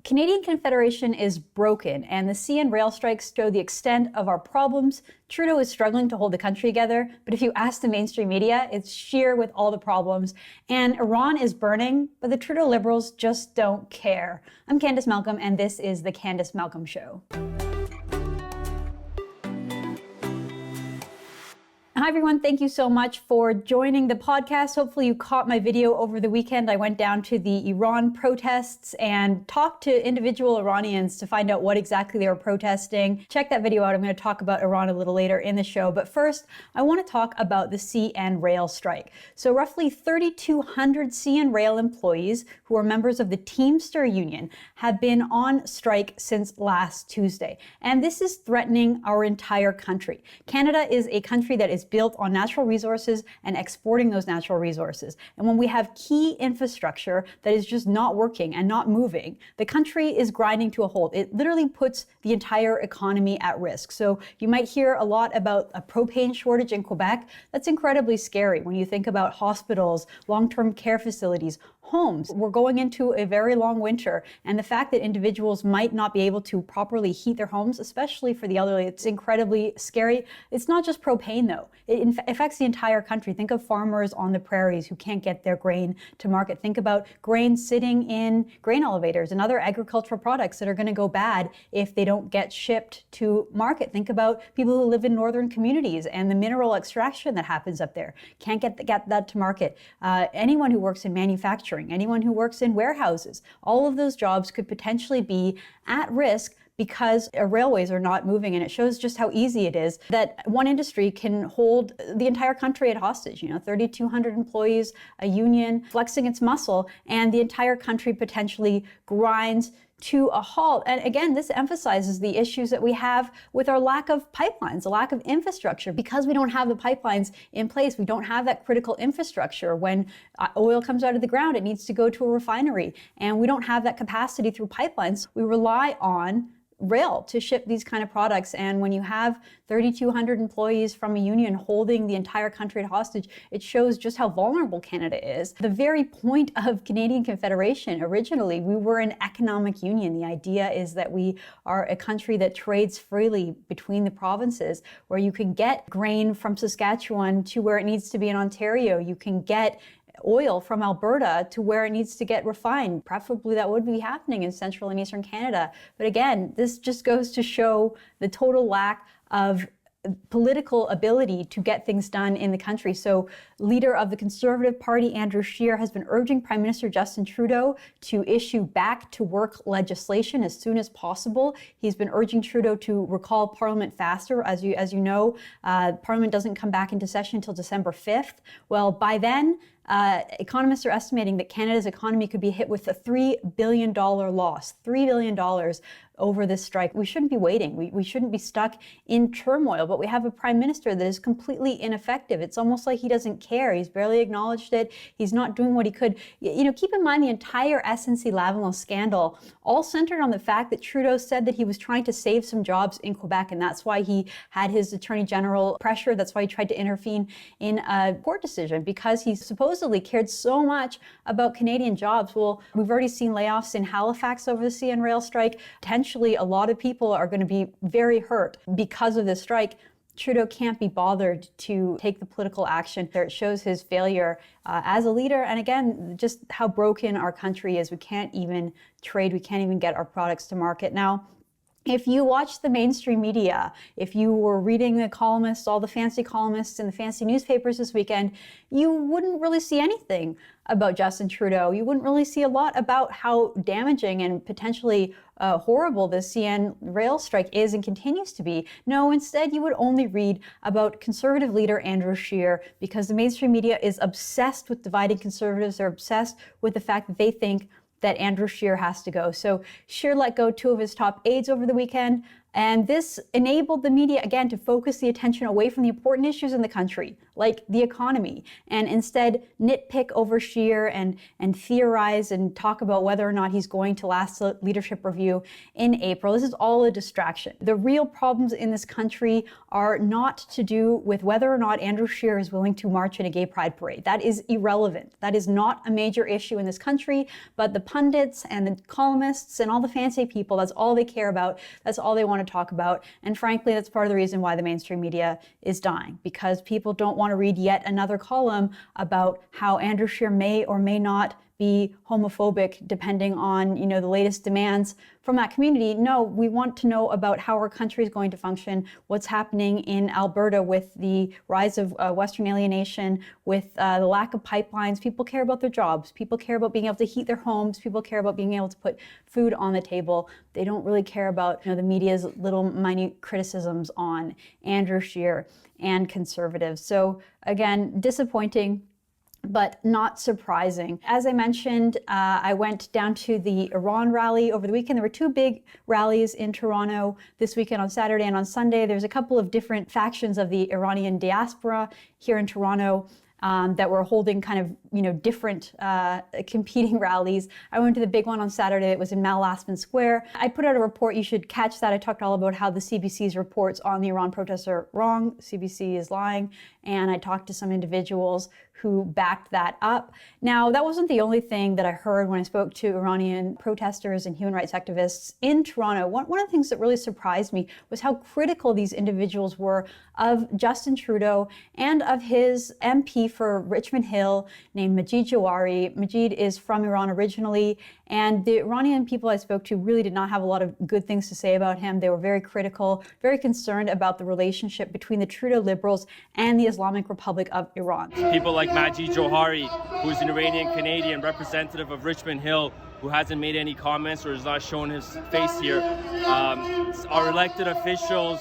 Canadian confederation is broken, and the CN rail strikes show the extent of our problems. Trudeau is struggling to hold the country together, but if you ask the mainstream media, it's Scheer with all the problems. And Iran is burning, but the Trudeau Liberals just don't care. I'm Candice Malcolm, and this is the Candice Malcolm Show. Hi everyone, thank you so much for joining the podcast. Hopefully you caught my video over the weekend. I went down to the Iran protests and talked to individual Iranians to find out what exactly they were protesting. Check that video out. I'm going to talk about Iran a little later in the show. But first, I want to talk about the CN rail strike. So roughly 3,200 CN rail employees who are members of the Teamster Union have been on strike since last Tuesday. And this is threatening our entire country. Canada is a country that is built on natural resources and exporting those natural resources. And when we have key infrastructure that is just not working and not moving, the country is grinding to a halt. It literally puts the entire economy at risk. So you might hear a lot about a propane shortage in Quebec. That's incredibly scary when you think about hospitals, long-term care facilities, homes. We're going into a very long winter, and the fact that individuals might not be able to properly heat their homes, especially for the elderly, it's incredibly scary. It's not just propane though. It affects the entire country. Think of farmers on the prairies who can't get their grain to market. Think about grain sitting in grain elevators and other agricultural products that are going to go bad if they don't get shipped to market. Think about people who live in northern communities and the mineral extraction that happens up there. Can't get that to market. Anyone who works in manufacturing, anyone who works in warehouses, all of those jobs could potentially be at risk because railways are not moving, and it shows just how easy it is that one industry can hold the entire country at hostage. 3,200 employees, a union flexing its muscle, and the entire country potentially grinds to a halt. And again, this emphasizes the issues that we have with our lack of pipelines, the lack of infrastructure. Because we don't have the pipelines in place, we don't have that critical infrastructure. When oil comes out of the ground, it needs to go to a refinery, and we don't have that capacity through pipelines. We rely on rail to ship these kind of products. And when you have 3,200 employees from a union holding the entire country at hostage, it shows just how vulnerable Canada is. The very point of Canadian Confederation, originally, we were an economic union. The idea is that we are a country that trades freely between the provinces, where you can get grain from Saskatchewan to where it needs to be in Ontario. You can get oil from Alberta to where it needs to get refined. Preferably that would be happening in central and eastern Canada. But again, this just goes to show the total lack of political ability to get things done in the country. So leader of the Conservative Party, Andrew Scheer, has been urging Prime Minister Justin Trudeau to issue back to work legislation as soon as possible. He's been urging Trudeau to recall Parliament faster. As you know, Parliament doesn't come back into session until December 5th. Well, by then, economists are estimating that Canada's economy could be hit with a $3 billion loss, $3 billion over this strike. We shouldn't be waiting. We shouldn't be stuck in turmoil, but we have a prime minister that is completely ineffective. It's almost like he doesn't care. He's barely acknowledged it. He's not doing what he could. Keep in mind the entire SNC-Lavalin scandal all centered on the fact that Trudeau said that he was trying to save some jobs in Quebec, and that's why he had his Attorney General pressure. That's why he tried to intervene in a court decision, because he supposedly cared so much about Canadian jobs. Well, we've already seen layoffs in Halifax over the CN rail strike. Potentially, a lot of people are going to be very hurt because of this strike. Trudeau can't be bothered to take the political action. It shows his failure as a leader, and again, just how broken our country is. We can't even trade. We can't even get our products to market. Now, if you watch the mainstream media, if you were reading the columnists, all the fancy columnists in the fancy newspapers this weekend, you wouldn't really see anything about Justin Trudeau. You wouldn't really see a lot about how damaging and potentially horrible the CN rail strike is and continues to be. No, instead you would only read about Conservative leader Andrew Scheer, because the mainstream media is obsessed with dividing Conservatives. They're obsessed with the fact that they think that Andrew Scheer has to go. So Scheer let go 2 of his top aides over the weekend, and this enabled the media, again, to focus the attention away from the important issues in the country, like the economy, and instead nitpick over Scheer and theorize and talk about whether or not he's going to last the leadership review in April. This is all a distraction. The real problems in this country are not to do with whether or not Andrew Scheer is willing to march in a gay pride parade. That is irrelevant. That is not a major issue in this country, but the pundits and the columnists and all the fancy people, that's all they care about. That's all they want to talk about. And frankly, that's part of the reason why the mainstream media is dying, because people don't want to read yet another column about how Andrew Scheer may or may not be homophobic depending on, the latest demands from that community. No, we want to know about how our country is going to function, what's happening in Alberta with the rise of Western alienation, with the lack of pipelines. People care about their jobs. People care about being able to heat their homes. People care about being able to put food on the table. They don't really care about the media's little minute criticisms on Andrew Scheer and conservatives. So again, disappointing, but not surprising. As I mentioned, I went down to the Iran rally over the weekend. There were two big rallies in Toronto this weekend on Saturday and on Sunday. There's a couple of different factions of the Iranian diaspora here in Toronto that were holding kind of, different competing rallies. I went to the big one on Saturday. It was in Mallaspen Square. I put out a report. You should catch that. I talked all about how the CBC's reports on the Iran protests are wrong. CBC is lying. And I talked to some individuals who backed that up. Now, that wasn't the only thing that I heard when I spoke to Iranian protesters and human rights activists in Toronto. One of the things that really surprised me was how critical these individuals were of Justin Trudeau and of his MP for Richmond Hill named Majid Jawari. Majid is from Iran originally, and the Iranian people I spoke to really did not have a lot of good things to say about him. They were very critical, very concerned about the relationship between the Trudeau Liberals and the Islamic Republic of Iran. People like Majid Jawari, who's an Iranian Canadian representative of Richmond Hill, who hasn't made any comments or has not shown his face here. Our elected officials,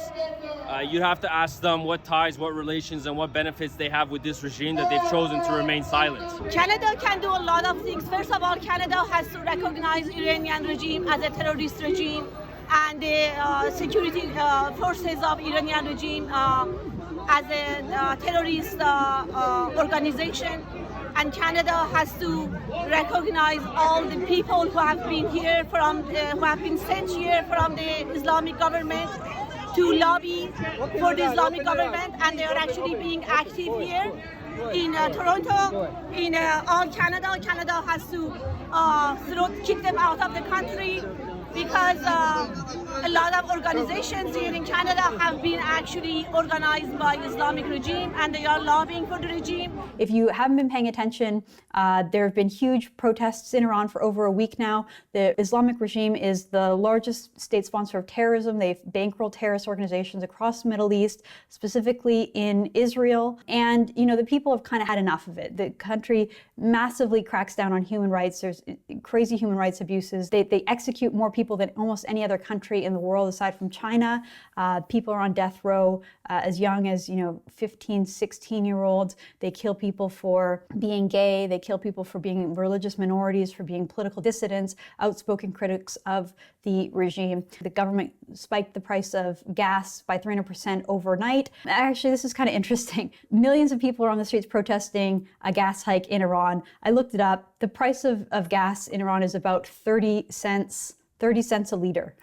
you have to ask them what ties, what relations, and what benefits they have with this regime that they've chosen to remain silent. Canada can do a lot of things. First of all, Canada has to recognize Iranian regime as a terrorist regime, and the security forces of Iranian regime as a terrorist organization. And Canada has to recognize all the people who have been here who have been sent here from the Islamic government to lobby for the Islamic government, and they are actually being active here in Toronto, in all Canada. Canada has to kick them out of the country, because a lot of organizations here in Canada have been actually organized by Islamic regime, and they are lobbying for the regime. If you haven't been paying attention, there have been huge protests in Iran for over a week now. The Islamic regime is the largest state sponsor of terrorism. They've bankrolled terrorist organizations across the Middle East, specifically in Israel. And, the people have kind of had enough of it. The country massively cracks down on human rights. There's crazy human rights abuses. They execute more people than almost any other country in the world aside from China. People are on death row as young as 15, 16-year-olds. They kill people for being gay. They kill people for being religious minorities, for being political dissidents, outspoken critics of the regime. The government spiked the price of gas by 300% overnight. Actually, this is kind of interesting. Millions of people are on the streets protesting a gas hike in Iran. I looked it up. The price of gas in Iran is about 30 cents a liter.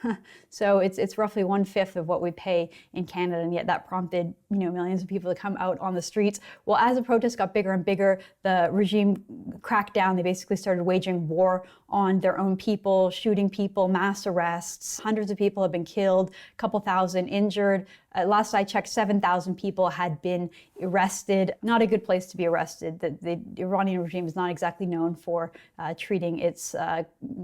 So it's roughly 1/5 of what we pay in Canada, and yet that prompted millions of people to come out on the streets. Well, as the protests got bigger and bigger, the regime cracked down. They basically started waging war on their own people, shooting people, mass arrests. Hundreds of people have been killed, a couple thousand injured. Last I checked, 7,000 people had been arrested. Not a good place to be arrested. The Iranian regime is not exactly known for treating its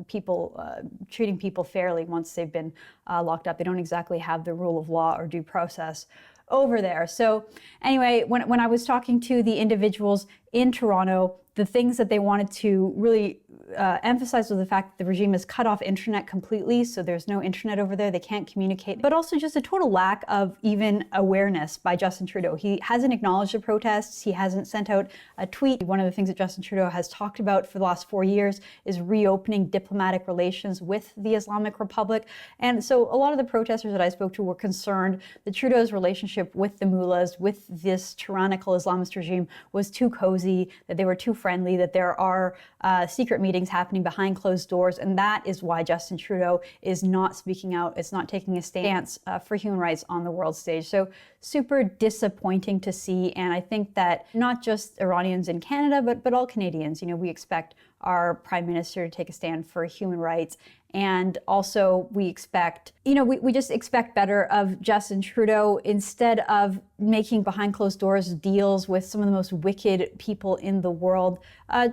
people fairly once they've been locked up. They don't exactly have the rule of law or due process over there. So anyway, when I was talking to the individuals in Toronto, the things that they wanted to really emphasized was the fact that the regime has cut off internet completely, so there's no internet over there, they can't communicate, but also just a total lack of even awareness by Justin Trudeau. He hasn't acknowledged the protests, he hasn't sent out a tweet. One of the things that Justin Trudeau has talked about for the last 4 years is reopening diplomatic relations with the Islamic Republic. And so a lot of the protesters that I spoke to were concerned that Trudeau's relationship with the mullahs, with this tyrannical Islamist regime, was too cozy, that they were too friendly, that there are secret meetings happening behind closed doors, and that is why Justin Trudeau is not speaking out, is not taking a stance for human rights on the world stage. So super disappointing to see, and I think that not just Iranians in Canada, but all Canadians, we expect our Prime Minister to take a stand for human rights. And also we expect, we just expect better of Justin Trudeau. Instead of making behind closed doors deals with some of the most wicked people in the world,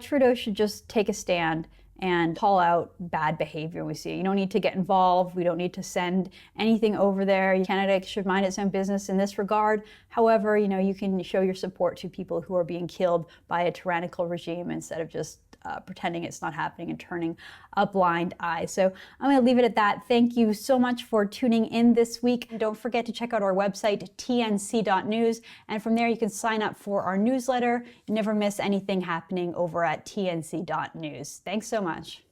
Trudeau should just take a stand and call out bad behavior we see. You don't need to get involved. We don't need to send anything over there. Canada should mind its own business in this regard. However, you can show your support to people who are being killed by a tyrannical regime instead of just pretending it's not happening and turning a blind eye. So I'm going to leave it at that. Thank you so much for tuning in this week. And don't forget to check out our website, tnc.news. And from there, you can sign up for our newsletter and never miss anything happening over at tnc.news. Thanks so much.